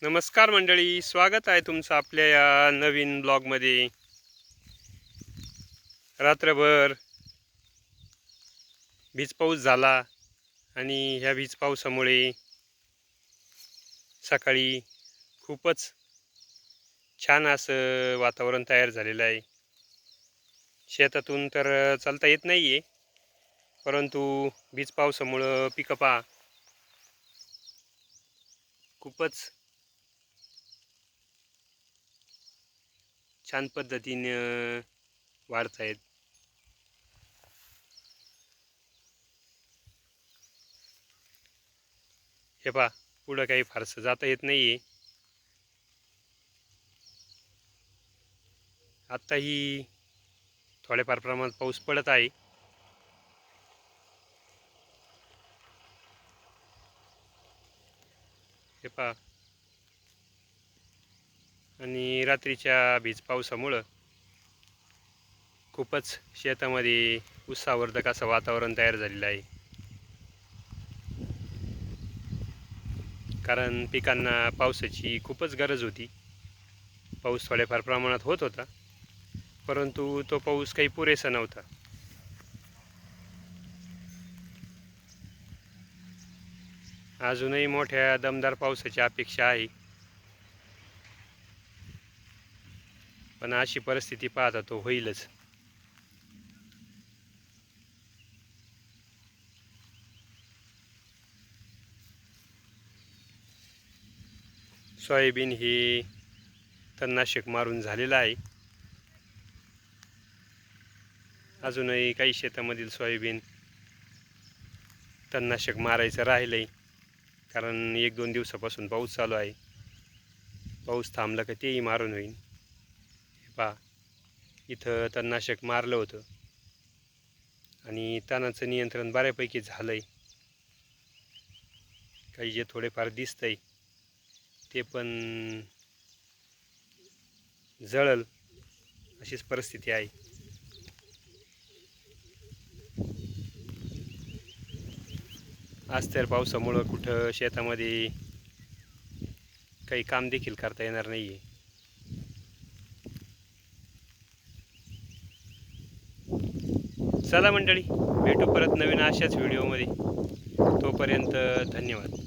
नमस्कार मंडळी, स्वागत आहे तुमचं आपल्या या नवीन ब्लॉगमध्ये. रात्रभर वीज पाऊस झाला आणि ह्या वीज पावसामुळे सकाळी खूपच छान असं वातावरण तयार झालेलं आहे. शेतातून तर चालता येत नाही आहे, परंतु वीज पावसामुळं पिकं पहा खूपच छान पद्धतीनं वाढत आहेत. हे पहा, पुढं काही फारसं जाता येत नाही आहे. आत्ताही थोड्याफार प्रमाणात पाऊस पडत आहे. हे पहा, आणि रात्रीच्या वीज पावसामुळं खूपच शेतामध्ये उत्साहवर्धक असं वातावरण तयार झालेलं आहे. कारण पिकांना पावसाची खूपच गरज होती. पाऊस थोड्याफार प्रमाणात होत होता, परंतु तो पाऊस काही पुरेसा नव्हता. अजूनही मोठ्या दमदार पावसाची अपेक्षा आहे, पण अशी परिस्थिती पाहता तो होईलच. सोयाबीन हे तणनाशक मारून झालेलं आहे. अजूनही काही शेतामधील सोयाबीन तणनाशक मारायचं राहिलं आहे, कारण 1-2 दिवसापासून पाऊस चालू आहे. पाऊस थांबला का तेही मारून होईल. हे पहा, इथं तणनाशक मारलं होतं आणि तणाचं नियंत्रण बऱ्यापैकी झालं आहे. काही जे थोडेफार दिसतंय ते पण जळल अशीच परिस्थिती आहे. आज तर पावसामुळं कुठं शेतामध्ये काही काम देखील करता येणार नाही आहे. चला मंडळी, भेटू परत नवीन अशाच व्हिडिओमध्ये. तोपर्यंत धन्यवाद.